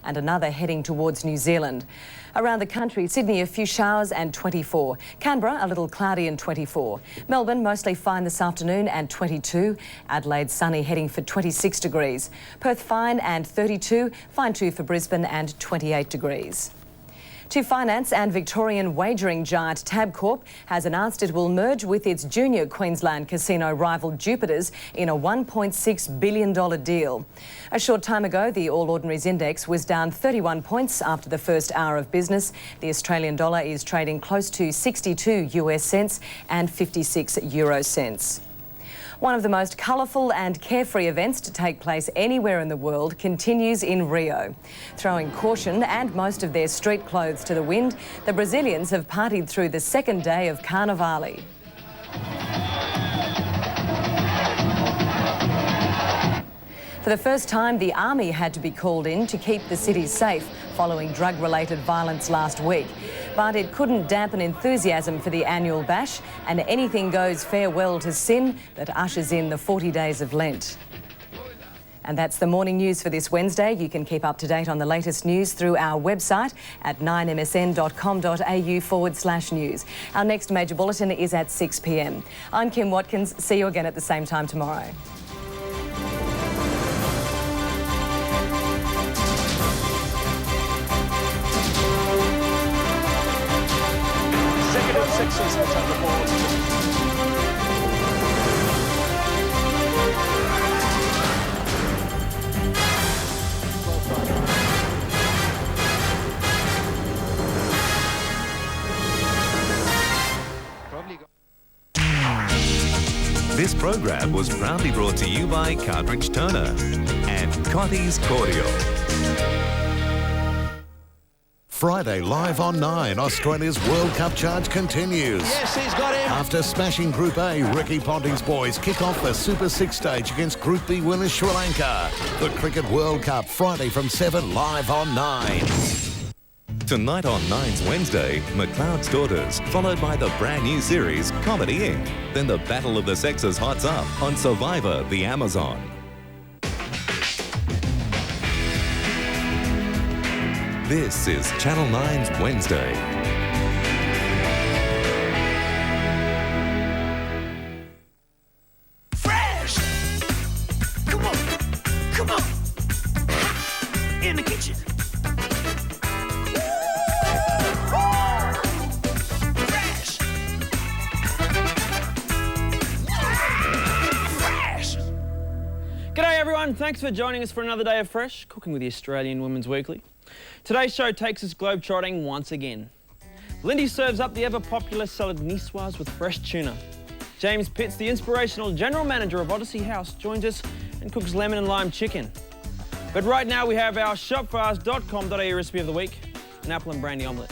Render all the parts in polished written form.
and another heading towards New Zealand. Around the country, Sydney a few showers and 24. Canberra a little cloudy and 24. Melbourne mostly fine this afternoon and 22. Adelaide sunny heading for 26 degrees. Perth fine and 32. Fine too for Brisbane and 28 degrees. To finance and Victorian wagering giant Tabcorp has announced it will merge with its junior Queensland casino rival Jupiter's in a $1.6 billion deal. A short time ago, the All Ordinaries Index was down 31 points after the first hour of business. The Australian dollar is trading close to 62 US cents and 56 euro cents. One of the most colourful and carefree events to take place anywhere in the world continues in Rio. Throwing caution and most of their street clothes to the wind, the Brazilians have partied through the second day of Carnivale. For the first time, the army had to be called in to keep the city safe following drug-related violence last week. But it couldn't dampen enthusiasm for the annual bash, an anything-goes farewell to sin that ushers in the 40 days of Lent. And that's the morning news for this Wednesday. You can keep up to date on the latest news through our website at 9msn.com.au/news. Our next major bulletin is at 6 p.m. I'm Kim Watkins. See you again at the same time tomorrow. This program was proudly brought to you by Cartridge Turner and Cotty's Cordial. Friday live on 9, Australia's World Cup charge continues. Yes, he's got him. After smashing Group A, Ricky Ponting's boys kick off the Super 6 stage against Group B winners Sri Lanka. The Cricket World Cup, Friday from 7, live on 9. Tonight on 9's Wednesday, McLeod's Daughters, followed by the brand new series, Comedy Inc. Then the Battle of the Sexes hots up on Survivor the Amazon. This is Channel 9's Wednesday. Fresh! Come on! Come on! In the kitchen! Fresh! Fresh! G'day everyone, thanks for joining us for another day of Fresh, cooking with the Australian Women's Weekly. Today's show takes us globe-trotting once again. Lyndey serves up the ever-popular salad nicoise with fresh tuna. James Pitts, the inspirational general manager of Odyssey House, joins us and cooks lemon and lime chicken. But right now we have our shopfast.com.au recipe of the week, an apple and brandy omelette.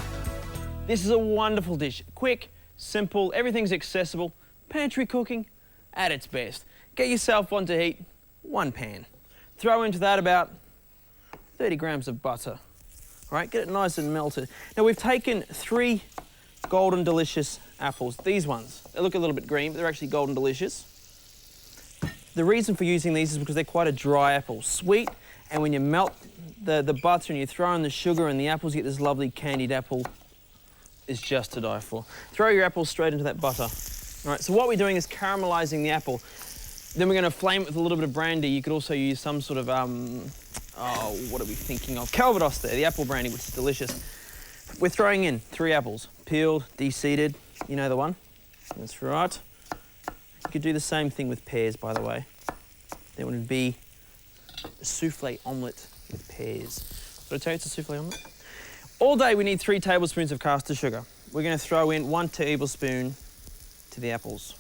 This is a wonderful dish, quick, simple, everything's accessible, pantry cooking at its best. Get yourself one to heat, one pan. Throw into that about 30 grams of butter. All right, get it nice and melted. Now we've taken 3 golden delicious apples. These ones, they look a little bit green, but they're actually golden delicious. The reason for using these is because they're quite a dry apple. Sweet, and when you melt the butter and you throw in the sugar and the apples, you get this lovely candied apple. Is just to die for. Throw your apples straight into that butter. All right, so what we're doing is caramelizing the apple. Then we're going to flame it with a little bit of brandy. You could also use some sort of what are we thinking of? Calvados there, the apple brandy, which is delicious. We're throwing in 3 apples, peeled, de-seeded, you know the one? That's right. You could do the same thing with pears, by the way. There would be a souffle omelette with pears. Did I tell you it's a souffle omelette? All day we need 3 tablespoons of caster sugar. We're going to throw in 1 tablespoon to the apples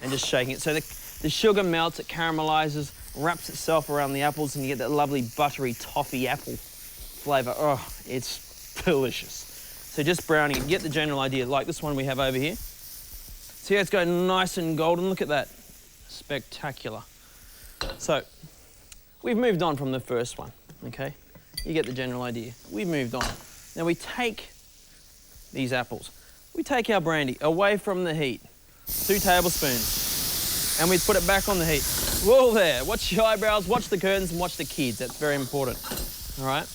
and just shaking it. So the sugar melts, it caramelizes, wraps itself around the apples, and you get that lovely buttery toffee apple flavour. Oh, it's delicious. So just browning it, get the general idea, like this one we have over here. See how it's going nice and golden? Look at that. Spectacular. So, we've moved on from the first one, okay? You get the general idea. We've moved on. Now we take these apples. We take our brandy away from the heat, 2 tablespoons, and we put it back on the heat. Whoa there, watch your eyebrows, watch the curtains, and watch the kids. That's very important. all right?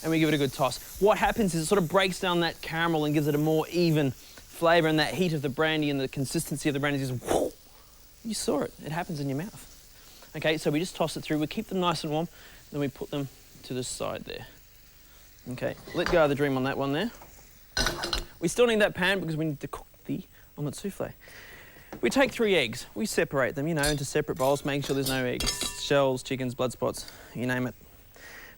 And we give it a good toss. What happens is it sort of breaks down that caramel and gives it a more even flavour, and that heat of the brandy and the consistency of the brandy is whoo, you saw it. It happens in your mouth. Okay, so we just toss it through. We keep them nice and warm, then we put them to the side there. Okay, let go of the dream on that one there. We still need that pan because we need to cook the omelette souffle. We take 3 eggs. We separate them, you know, into separate bowls, making sure there's no eggs, shells, chickens, blood spots, you name it.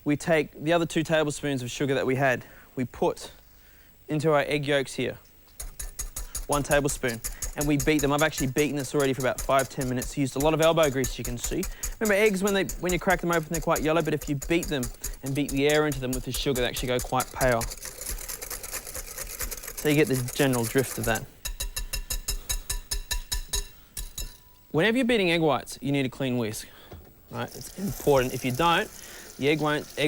We take the other 2 tablespoons of sugar that we had. We put into our egg yolks here, 1 tablespoon, and we beat them. I've actually beaten this already for about 5-10 minutes. Used a lot of elbow grease, you can see. Remember, eggs, when you crack them open, they're quite yellow, but if you beat them and beat the air into them with the sugar, they actually go quite pale. So you get the general drift of that. Whenever you're beating egg whites, you need a clean whisk, right? It's important. If you don't, the egg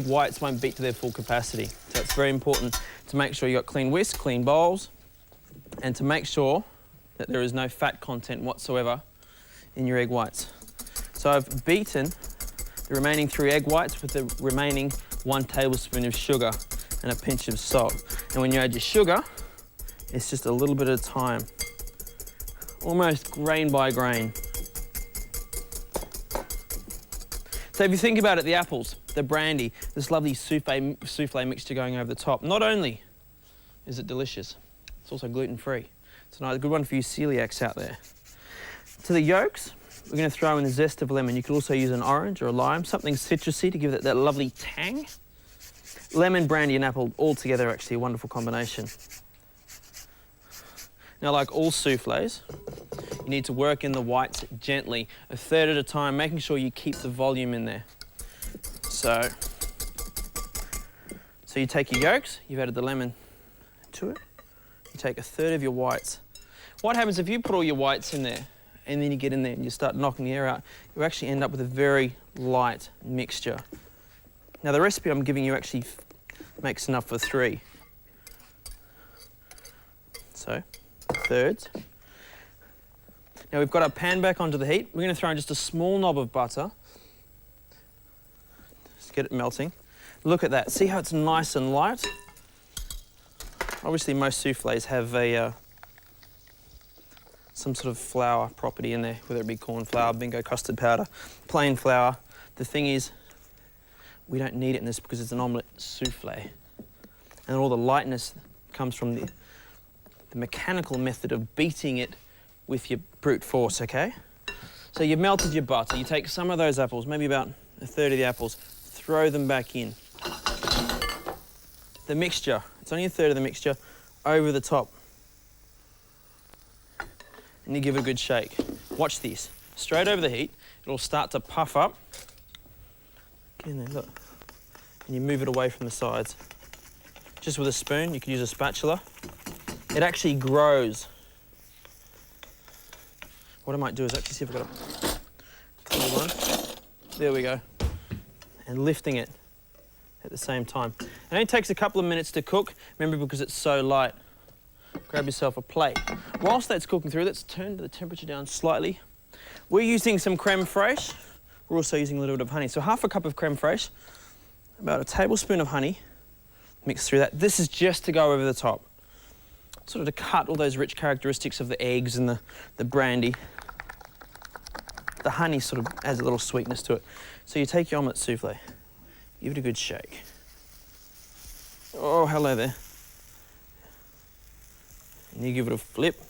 whites won't beat to their full capacity. So it's very important to make sure you've got clean whisk, clean bowls, and to make sure that there is no fat content whatsoever in your egg whites. So I've beaten the remaining 3 egg whites with the remaining 1 tablespoon of sugar and a pinch of salt. And when you add your sugar, it's just a little bit at a time, almost grain by grain. So if you think about it, the apples, the brandy, this lovely souffle mixture going over the top, not only is it delicious, it's also gluten-free. It's a good one for you celiacs out there. To the yolks, we're going to throw in the zest of lemon. You could also use an orange or a lime, something citrusy to give it that lovely tang. Lemon, brandy and apple all together are actually a wonderful combination. Now, like all soufflés, you need to work in the whites gently, a third at a time, making sure you keep the volume in there. So you take your yolks, you've added the lemon to it, you take a third of your whites. What happens if you put all your whites in there and then you get in there and you start knocking the air out, you actually end up with a very light mixture. Now, the recipe I'm giving you actually makes enough for 3. So, thirds. Now we've got our pan back onto the heat. We're going to throw in just a small knob of butter. Just get it melting. Look at that. See how it's nice and light? Obviously, most soufflés have some sort of flour property in there, whether it be corn flour, bingo custard powder, plain flour. The thing is, we don't need it in this because it's an omelette soufflé. And all the lightness comes from the mechanical method of beating it with your brute force, okay? So you've melted your butter. You take some of those apples, maybe about a third of the apples, throw them back in. The mixture, it's only a third of the mixture, over the top. And you give it a good shake. Watch this. Straight over the heat, it'll start to puff up. Get in there, look. And you move it away from the sides. Just with a spoon, you could use a spatula. It actually grows. What I might do is actually see if I've got a clean one. There we go. And lifting it at the same time. It only takes a couple of minutes to cook, remember, because it's so light. Grab yourself a plate. Whilst that's cooking through, let's turn the temperature down slightly. We're using some creme fraiche. We're also using a little bit of honey. So half a cup of creme fraiche, about a tablespoon of honey, mix through that. This is just to go over the top, sort of to cut all those rich characteristics of the eggs and the brandy. The honey sort of adds a little sweetness to it. So you take your omelette souffle, give it a good shake. Oh, hello there. And you give it a flip.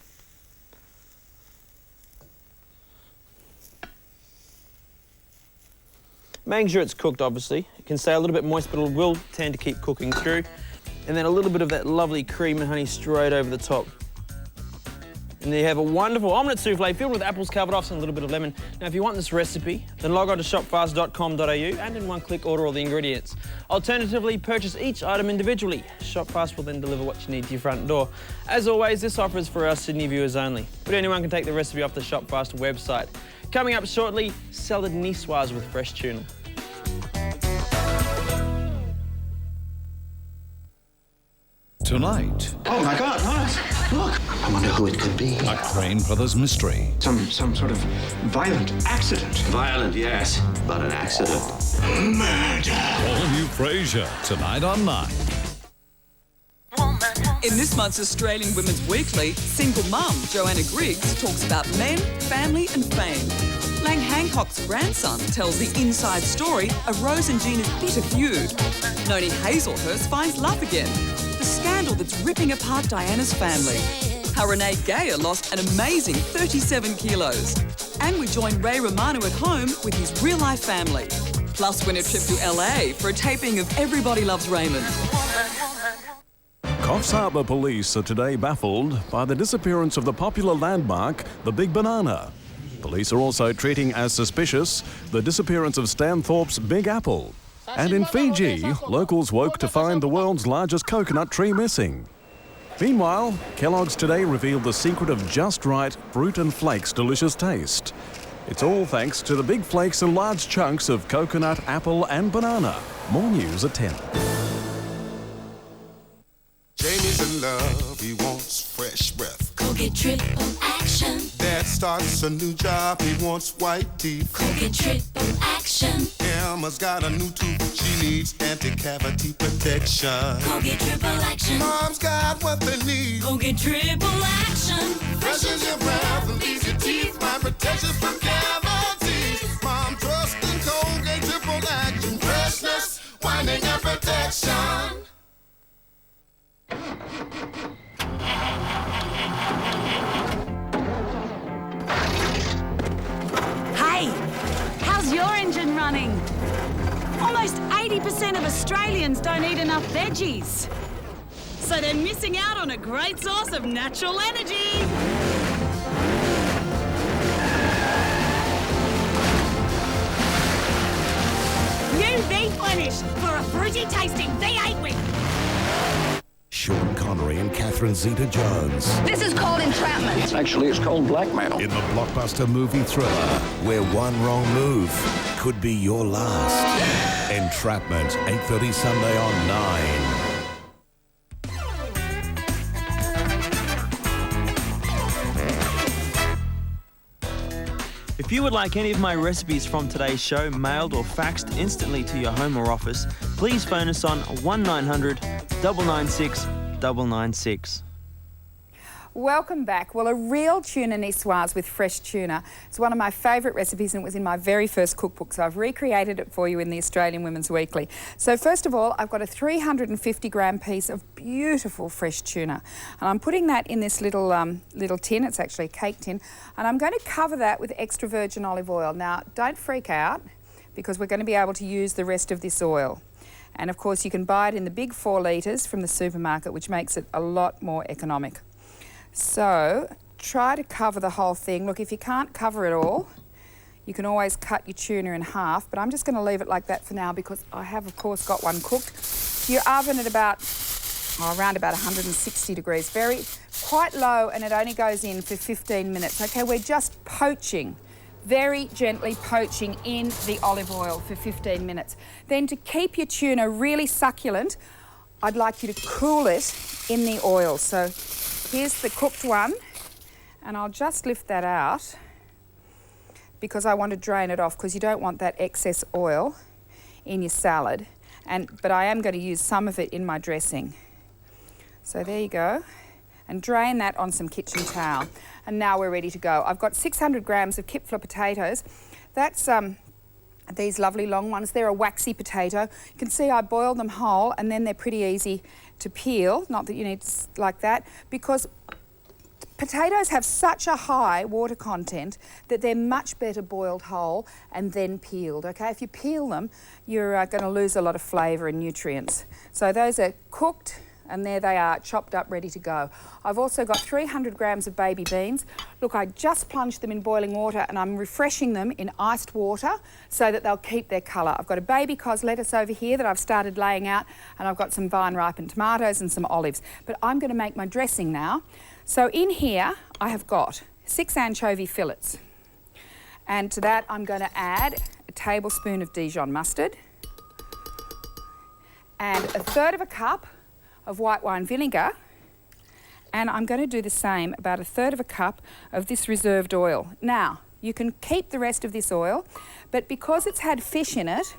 Making sure it's cooked, obviously. It can stay a little bit moist, but it will tend to keep cooking through. And then a little bit of that lovely cream and honey straight over the top. And there you have a wonderful omelette souffle filled with apples, Calvados, and a little bit of lemon. Now, if you want this recipe, then log on to shopfast.com.au and in one click order all the ingredients. Alternatively, purchase each item individually. Shopfast will then deliver what you need to your front door. As always, this offer is for our Sydney viewers only, but anyone can take the recipe off the Shopfast website. Coming up shortly, salad nicoise with fresh tuna. Tonight, Oh my God, what? Look. I wonder who it could be. a Crane Brothers mystery. Some sort of violent accident. Violent, yes, but an accident. Murder. All new Frasier, tonight on 9. In this month's Australian Women's Weekly, single mum Joanna Griggs talks about men, family and fame. Lang Hancock's grandson tells the inside story of Rose and Gina's bitter feud. Noni Hazelhurst finds love again. The scandal that's ripping apart Diana's family. How Renee Gayer lost an amazing 37 kilos. And we join Ray Romano at home with his real-life family. Plus win a trip to LA for a taping of Everybody Loves Raymond. Coffs Harbour police are today baffled by the disappearance of the popular landmark, the Big Banana. Police are also treating as suspicious the disappearance of Stanthorpe's Big Apple. And in Fiji, locals woke to find the world's largest coconut tree missing. Meanwhile, Kellogg's today revealed the secret of just right fruit and flakes' delicious taste. It's all thanks to the big flakes and large chunks of coconut, apple and banana. More news at 10. Jamie's in love, he wants fresh breath. Go get triple action. Dad starts a new job, he wants white teeth. Go get triple action. Emma's got a new tooth, she needs anti-cavity protection. Go get triple action. Mom's got what they need. Go get triple action. Freshens your breath and leaves your teeth, my protection from cavities. Mom trusts in Colgate triple action. Freshness, whitening and protection. Hey, how's your engine running? Almost 80% of Australians don't eat enough veggies. So they're missing out on a great source of natural energy. New V-Plenish for a fruity tasting V8 with Sean Connery and Catherine Zeta-Jones. This is called entrapment. Actually, it's called blackmail. In the blockbuster movie thriller, where one wrong move could be your last. Entrapment, 8:30 Sunday on 9. If you would like any of my recipes from today's show mailed or faxed instantly to your home or office, please phone us on 1900 996 996. Welcome back. Well, a real tuna niçoise with fresh tuna. It's one of my favourite recipes and it was in my very first cookbook, so I've recreated it for you in the Australian Women's Weekly. So first of all, I've got a 350 gram piece of beautiful fresh tuna. And I'm putting that in this little tin, it's actually a cake tin, and I'm going to cover that with extra virgin olive oil. Now, don't freak out because we're going to be able to use the rest of this oil. And of course, you can buy it in the big 4 litres from the supermarket, which makes it a lot more economic. So try to cover the whole thing. Look, if you can't cover it all, you can always cut your tuna in half, but I'm just going to leave it like that for now because I have, of course, got one cooked. Your oven at around about 160 degrees, quite low, and it only goes in for 15 minutes. Okay, we're just poaching, very gently poaching in the olive oil for 15 minutes. Then to keep your tuna really succulent, I'd like you to cool it in the oil. So here's the cooked one, and I'll just lift that out because I want to drain it off because you don't want that excess oil in your salad. But I am going to use some of it in my dressing. So there you go. And drain that on some kitchen towel. And now we're ready to go. I've got 600 grams of Kipfler potatoes. That's these lovely long ones. They're a waxy potato. You can see I boiled them whole and then they're pretty easy to peel. Not that you need like that, because potatoes have such a high water content that they're much better boiled whole and then peeled, okay? If you peel them, you're going to lose a lot of flavour and nutrients. So those are cooked, and there they are, chopped up, ready to go. I've also got 300 grams of baby beans. Look, I just plunged them in boiling water and I'm refreshing them in iced water so that they'll keep their colour. I've got a baby cos lettuce over here that I've started laying out, and I've got some vine-ripened tomatoes and some olives. But I'm going to make my dressing now. So in here, I have got 6 anchovy fillets. And to that, I'm going to add a tablespoon of Dijon mustard and 1/3 of a cup of white wine vinegar, and I'm going to do the same, about 1/3 cup of this reserved oil. Now, you can keep the rest of this oil, but because it's had fish in it,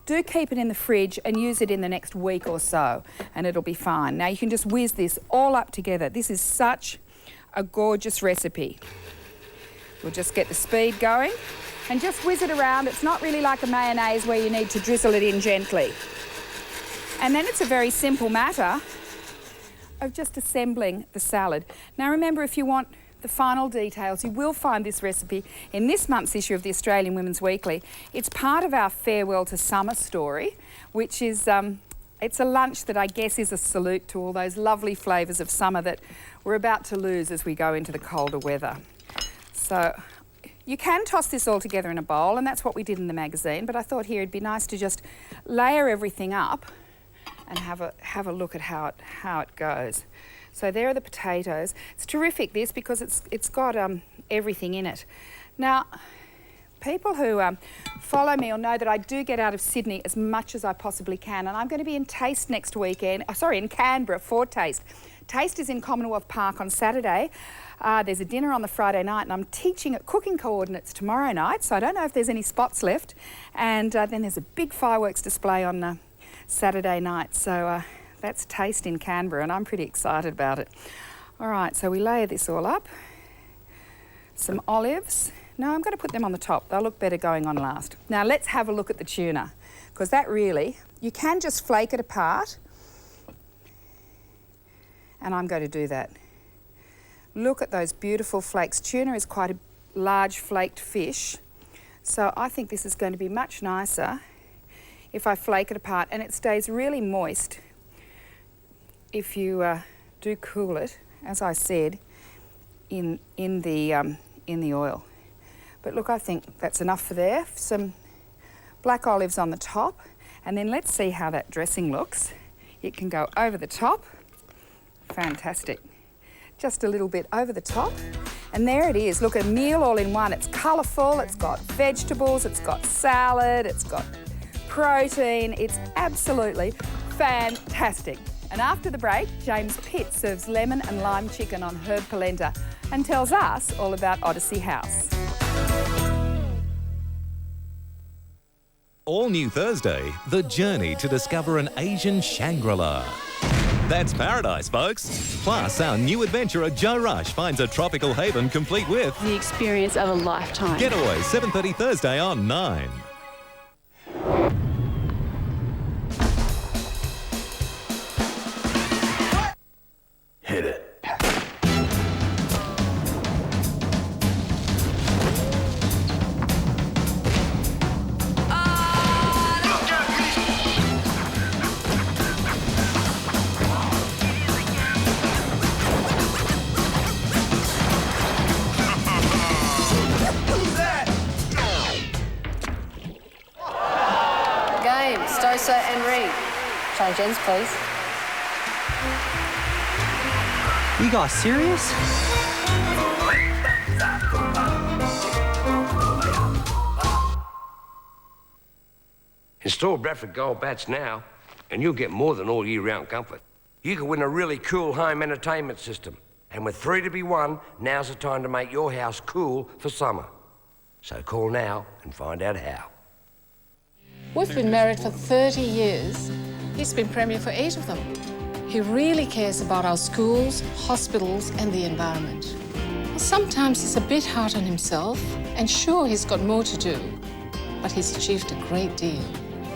do keep it in the fridge and use it in the next week or so, and it'll be fine. Now, you can just whiz this all up together. This is such a gorgeous recipe. We'll just get the speed going and just whiz it around. It's not really like a mayonnaise where you need to drizzle it in gently. And then it's a very simple matter of just assembling the salad. Now remember, if you want the final details, you will find this recipe in this month's issue of the Australian Women's Weekly. It's part of our Farewell to Summer story, which is, it's a lunch that I guess is a salute to all those lovely flavours of summer that we're about to lose as we go into the colder weather. So you can toss this all together in a bowl, and that's what we did in the magazine, but I thought here it'd be nice to just layer everything up and have a look at how it goes. So there are the potatoes. It's terrific, this, because it's got everything in it. Now, people who follow me will know that I do get out of Sydney as much as I possibly can, and I'm going to be in Taste next weekend. In Canberra for Taste. Taste is in Commonwealth Park on Saturday. There's a dinner on the Friday night, and I'm teaching at cooking coordinates tomorrow night, so I don't know if there's any spots left. And then there's a big fireworks display on Saturday night, so that's Taste in Canberra, and I'm pretty excited about it. All right, so we layer this all up. Some olives. No, I'm going to put them on the top. They'll look better going on last. Now let's have a look at the tuna, because that really, you can just flake it apart, and I'm going to do that. Look at those beautiful flakes. Tuna is quite a large flaked fish, so I think this is going to be much nicer if I flake it apart, and it stays really moist if you do cool it, as I said, in the oil. But look, I think that's enough for there. Some black olives on the top, and then let's see how that dressing looks. It can go over the top. Fantastic. Just a little bit over the top, and there it is. Look, a meal all in one. It's colourful, it's got vegetables, it's got salad, it's got protein. It's absolutely fantastic. And after the break, James Pitt serves lemon and lime chicken on herb polenta and tells us all about Odyssey House. All new Thursday, the journey to discover an Asian Shangri-La. That's paradise, folks. Plus, our new adventurer Joe Rush finds a tropical haven complete with the experience of a lifetime. Getaway, 7:30 Thursday on 9. Hit it. Stosa and Reed. Change ends, please. You guys serious? Install Bradford Gold bats now, and you'll get more than all year-round comfort. You can win a really cool home entertainment system. And with 3 to be won, now's the time to make your house cool for summer. So call now and find out how. We've been married for 30 years. He's been Premier for 8 of them. He really cares about our schools, hospitals and the environment. Sometimes he's a bit hard on himself, and sure, he's got more to do, but he's achieved a great deal.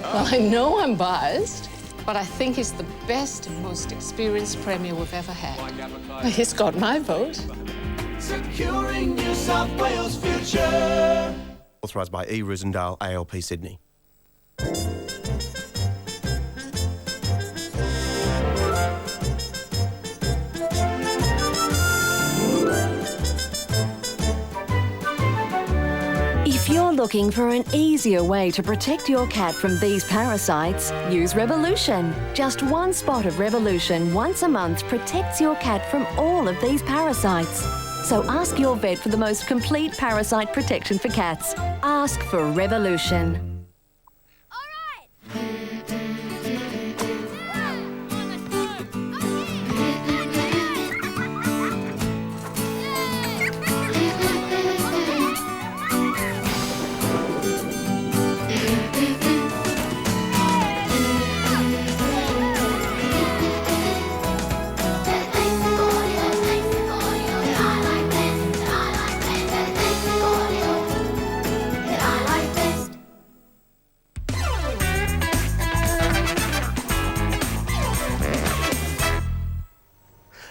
Well, I know I'm biased, but I think he's the best and most experienced Premier we've ever had. He's got my vote. Securing New South Wales' future. Authorised by E. Rosendale, ALP Sydney. If you're looking for an easier way to protect your cat from these parasites, use Revolution. Just 1 spot of Revolution once a month protects your cat from all of these parasites. So ask your vet for the most complete parasite protection for cats. Ask for Revolution.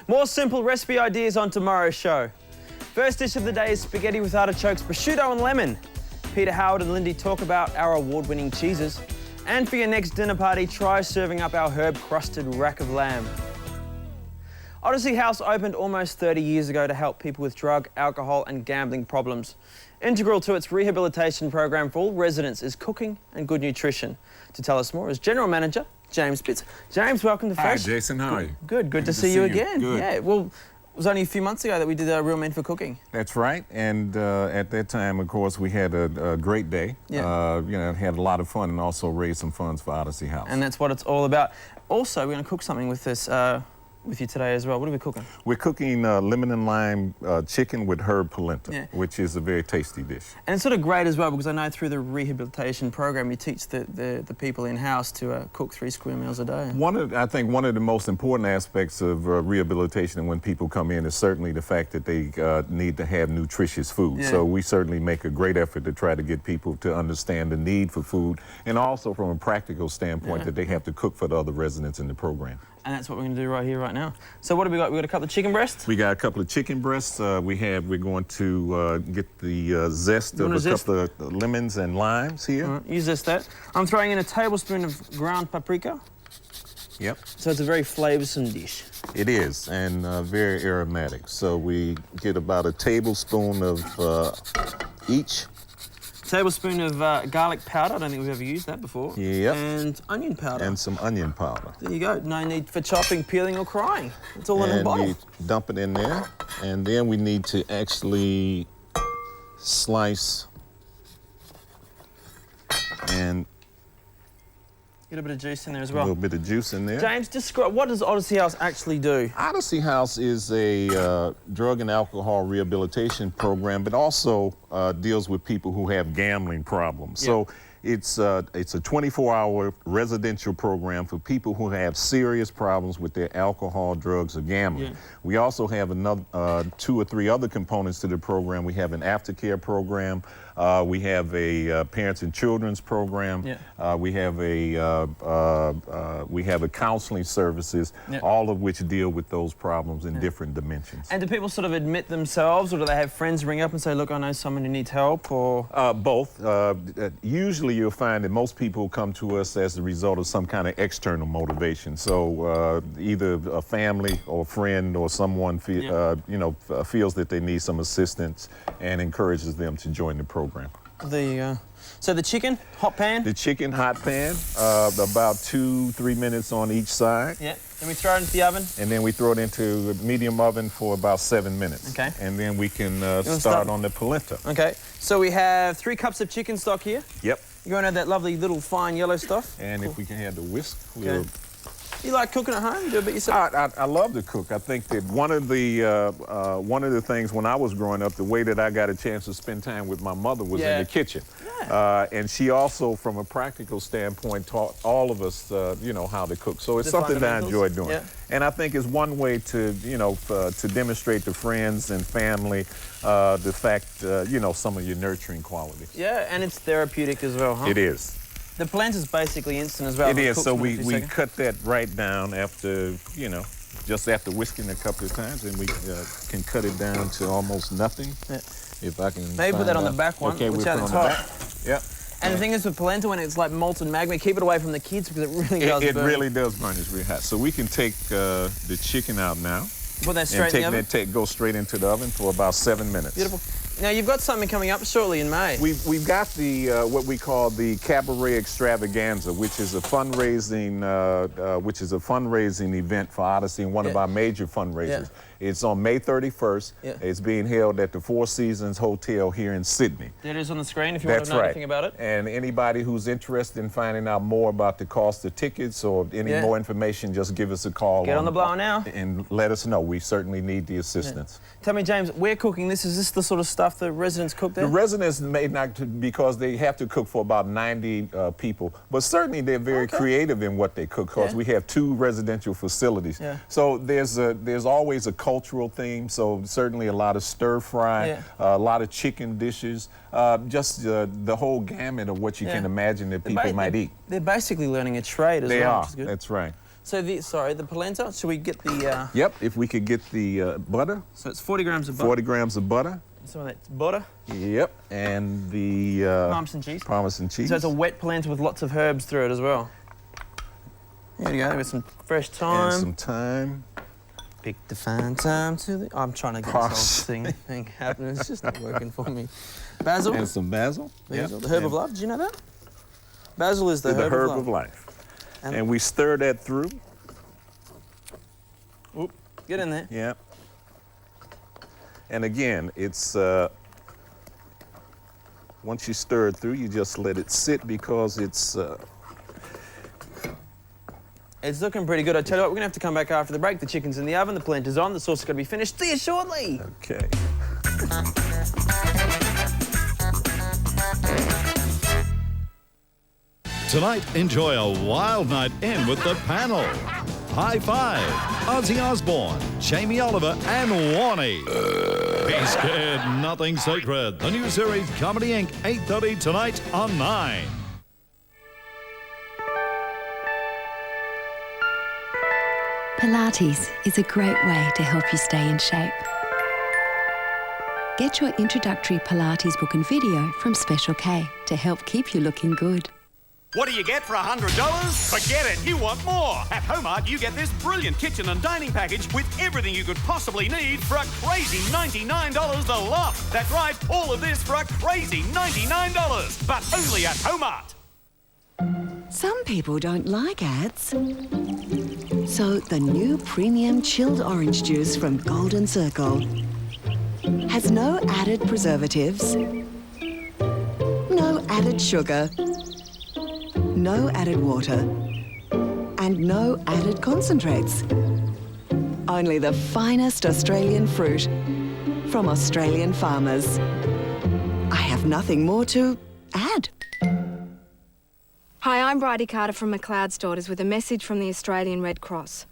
More simple recipe ideas on tomorrow's show. First dish of the day is spaghetti with artichokes, prosciutto and lemon. Peter, Howard and Lyndey talk about our award-winning cheeses. And for your next dinner party, try serving up our herb-crusted rack of lamb. Odyssey House opened almost 30 years ago to help people with drug, alcohol and gambling problems. Integral to its rehabilitation program for all residents is cooking and good nutrition. To tell us more is General Manager James Spitz. James, welcome to Fresh. Hi, Jason. How are you? Good to see you again. Good. Yeah, well, it was only a few months ago that we did Real Men for Cooking. That's right. And at that time, of course, we had a great day. Yeah. You know, had a lot of fun and also raised some funds for Odyssey House. And that's what it's all about. Also, we're going to cook something with this. With you today as well. What are we cooking? We're cooking lemon and lime chicken with herb polenta, which is a very tasty dish. And it's sort of great as well because I know through the rehabilitation program you teach the people in-house to cook 3 square meals a day. I think one of the most important aspects of rehabilitation and when people come in is certainly the fact that they need to have nutritious food. Yeah. So we certainly make a great effort to try to get people to understand the need for food and also from a practical standpoint that they have to cook for the other residents in the program. And that's what we're going to do right here, right now. So what have we got? We got a couple of chicken breasts? We got a couple of chicken breasts. We're going to get the zest of a couple of lemons and limes here. Right, you zest that. I'm throwing in a tablespoon of ground paprika. Yep. So it's a very flavoursome dish. It is, and very aromatic. So we get about a tablespoon of each. Tablespoon of garlic powder. I don't think we've ever used that before. Yep. And onion powder. And some onion powder. There you go. No need for chopping, peeling or crying. It's all in a bottle. And we dump it in there. And then we need to actually slice and get a bit of juice in there as well. A little bit of juice in there. James, describe, what does Odyssey House actually do? Odyssey House is a drug and alcohol rehabilitation program, but also deals with people who have gambling problems. So it's a 24-hour residential program for people who have serious problems with their alcohol, drugs, or gambling. We also have another 2 or 3 other components to the program. We have an aftercare program. We have a parents and children's program. We have a counseling services, all of which deal with those problems in different dimensions. And do people sort of admit themselves, or do they have friends ring up and say, look, I know someone who needs help, or? Both. Usually you'll find that most people come to us as a result of some kind of external motivation. So either a family or a friend or someone feels that they need some assistance and encourages them to join the program. There you go. So the chicken, hot pan? The chicken, hot pan, about 2-3 minutes on each side. Yeah. Then we throw it into the oven? And then we throw it into a medium oven for about 7 minutes. Okay. And then we can start on the polenta. Okay. So we have 3 cups of chicken stock here. Yep. You're going to add that lovely little fine yellow stuff. And if we can have the whisk, we'll... You like cooking at home? Do a bit yourself? I love to cook. I think that one of the things when I was growing up, the way that I got a chance to spend time with my mother was in the kitchen. And she also, from a practical standpoint, taught all of us, how to cook. So it's something that I enjoy doing. And I think it's one way to, to demonstrate to friends and family the fact, some of your nurturing qualities. Yeah, and it's therapeutic as well, huh? It is. The polenta is basically instant as well. It is, so we cut that right down after, just after whisking a couple of times, and we can cut it down to almost nothing. If I can maybe put that on the back one. Okay, we'll put it on the back. Yep. And the thing is with polenta, when it's like molten magma, keep it away from the kids because it really does burn. It really does burn. It's really hot. So we can take the chicken out now. Put that straight in the oven? Go straight into the oven for about 7 minutes. Beautiful. Now you've got something coming up shortly in May. We've got the what we call the Cabaret Extravaganza, which is a fundraising event for Odyssey and one of our major fundraisers. It's on May 31st. It's being held at the Four Seasons Hotel here in Sydney. It is on the screen if you want to know anything about it. And anybody who's interested in finding out more about the cost of tickets or any more information, just give us a call. Get on the blower now. And let us know. We certainly need the assistance. Tell me, James, we're cooking this. Is this the sort of stuff the residents cook there? The residents may not, because they have to cook for about 90 people, but certainly they're very creative in what they cook because we have 2 residential facilities. So there's always a cultural theme, so certainly a lot of stir fry, a lot of chicken dishes, just the whole gamut of what you can imagine that people might eat. They're basically learning a trade as well. Which is good. That's right. So the polenta, should we get the... Yep, if we could get the butter. So it's 40 grams of butter. 40 grams of butter. Some of that butter. Yep, and the... Parmesan cheese. Parmesan cheese. So it's a wet polenta with lots of herbs through it as well. There we go, with some fresh thyme. And some thyme. Pick the fine time to the... I'm trying to get this whole thing happening. It's just not working for me. Basil. And some basil. Basil, the herb of life. Did you know that? Basil is the herb of life. And we stir that through. Oop, get in there. Yeah. And again, it's... once you stir it through, you just let it sit because it's... It's looking pretty good. I tell you what, we're going to have to come back after the break. The chicken's in the oven, the polenta's on, the sauce is going to be finished. See you shortly. Okay. Tonight, enjoy a wild night in with the panel. High Five, Ozzy Osbourne, Jamie Oliver and Warnie. Be Scared, Nothing Sacred. The new series Comedy Inc. 8:30 tonight on 9. Pilates is a great way to help you stay in shape. Get your introductory Pilates book and video from Special K to help keep you looking good. What do you get for $100? Forget it, you want more. At Homart, you get this brilliant kitchen and dining package with everything you could possibly need for a crazy $99 a lot. That's right, all of this for a crazy $99, but only at Homart. Some people don't like ads. So the new premium chilled orange juice from Golden Circle has no added preservatives, no added sugar, no added water, and no added concentrates. Only the finest Australian fruit from Australian farmers. I have nothing more to add. Hi, I'm Bridie Carter from McLeod's Daughters with a message from the Australian Red Cross.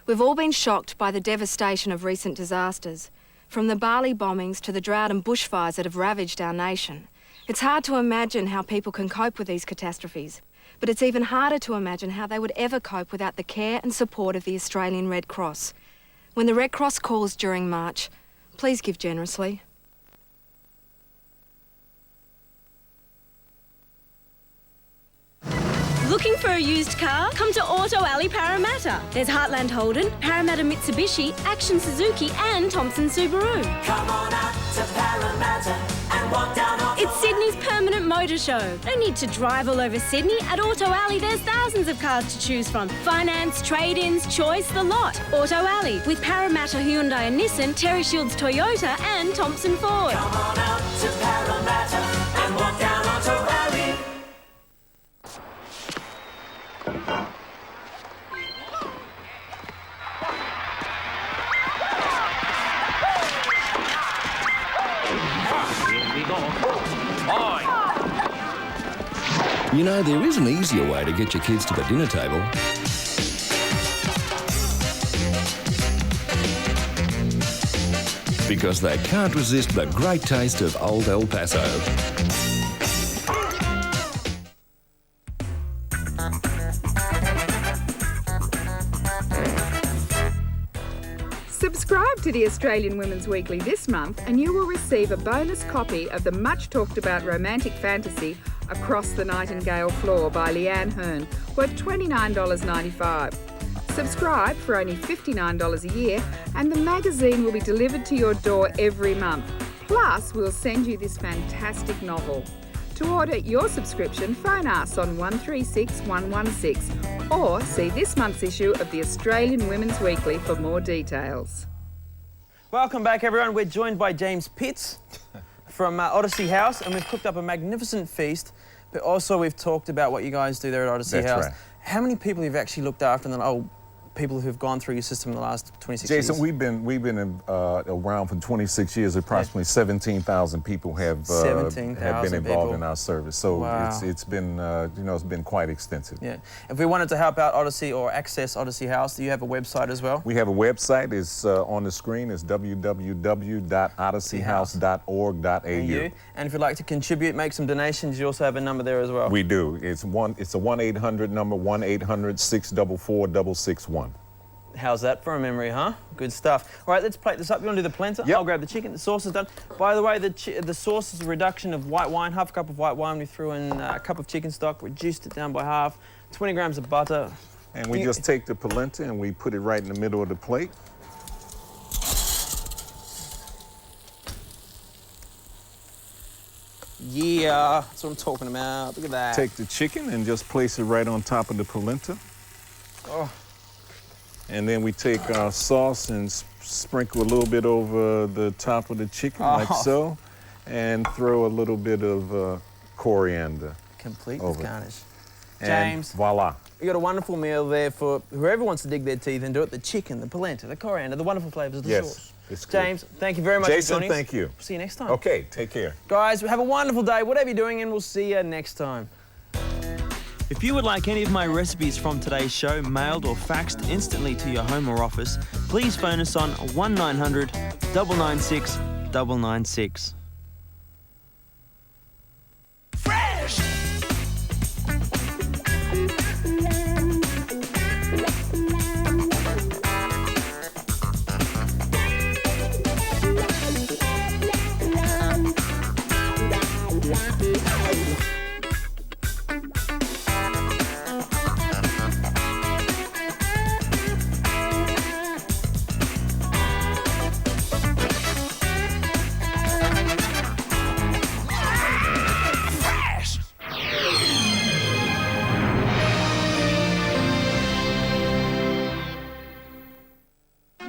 We've all been shocked by the devastation of recent disasters, from the Bali bombings to the drought and bushfires that have ravaged our nation. It's hard to imagine how people can cope with these catastrophes, but it's even harder to imagine how they would ever cope without the care and support of the Australian Red Cross. When the Red Cross calls during March, please give generously. Looking for a used car? Come to Auto Alley Parramatta. There's Heartland Holden, Parramatta Mitsubishi, Action Suzuki and Thompson Subaru. Come on out to Parramatta and walk down Auto It's Sydney's permanent motor show. No need to drive all over Sydney. At Auto Alley, there's thousands of cars to choose from. Finance, trade-ins, choice, the lot. Auto Alley with Parramatta Hyundai and Nissan, Terry Shields Toyota and Thompson Ford. Come on out to Parramatta and walk down Auto Alley. You know, there is an easier way to get your kids to the dinner table. Because they can't resist the great taste of Old El Paso. Subscribe to the Australian Women's Weekly this month and you will receive a bonus copy of the much talked about romantic fantasy Across the Nightingale Floor by Leanne Hearn, worth $29.95. Subscribe for only $59 a year and the magazine will be delivered to your door every month. Plus, we'll send you this fantastic novel. To order your subscription, phone us on 136 116 or see this month's issue of the Australian Women's Weekly for more details. Welcome back, everyone. We're joined by James Pitts from Odyssey House, and we've cooked up a magnificent feast, but also we've talked about what you guys do there at Odyssey House. Right. How many people have you actually looked after and then, oh, people who've gone through your system in the last 26 Jason, years? we've been around for 26 years. Approximately 17,000 people have been involved in our service. So wow. it's been it's been quite extensive. Yeah. If we wanted to help out Odyssey or access Odyssey House, do you have a website as well? We have a website. It's on the screen. It's www.odysseyhouse.org.au. And if you'd like to contribute, make some donations, you also have a number there as well. We do. It's a 1-800 number, 1-800-644-661. How's that for a memory, huh? Good stuff. All right, let's plate this up. You want to do the polenta? Yep. I'll grab the chicken. The sauce is done. By the way, the sauce is a reduction of white wine, half a cup of white wine. We threw in a cup of chicken stock, reduced it down by half, 20 grams of butter. And we just take the polenta and we put it right in the middle of the plate. Yeah, that's what I'm talking about. Look at that. Take the chicken and just place it right on top of the polenta. Oh. And then we take our sauce and sprinkle a little bit over the top of the chicken, like so, and throw a little bit of coriander. Complete over with garnish. And James. voila. You got a wonderful meal there for whoever wants to dig their teeth into it. The chicken, the polenta, the coriander, the wonderful flavours of the sauce. It's good. James, thank you very much Jason, for joining us. thank you. See you next time. Okay, take care. Guys, have a wonderful day, whatever you're doing, and we'll see you next time. If you would like any of my recipes from today's show mailed or faxed instantly to your home or office, please phone us on 1900 996 996. Fresh!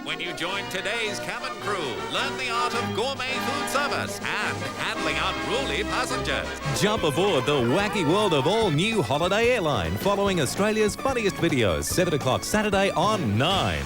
When you join today's cabin crew, learn the art of gourmet food service and handling unruly passengers. Jump aboard the wacky world of all-new Holiday Airline following Australia's funniest videos, 7 o'clock Saturday on 9.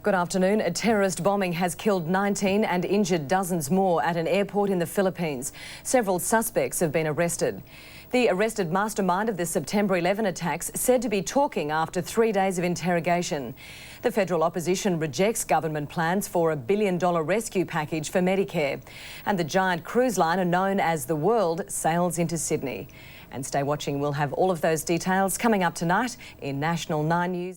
Good afternoon. A terrorist bombing has killed 19 and injured dozens more at an airport in the Philippines. Several suspects have been arrested. The arrested mastermind of the September 11 attacks said to be talking after 3 days of interrogation. The federal opposition rejects government plans for a $1 billion rescue package for Medicare. And the giant cruise liner known as the World sails into Sydney. And stay watching, we'll have all of those details coming up tonight in National 9 News.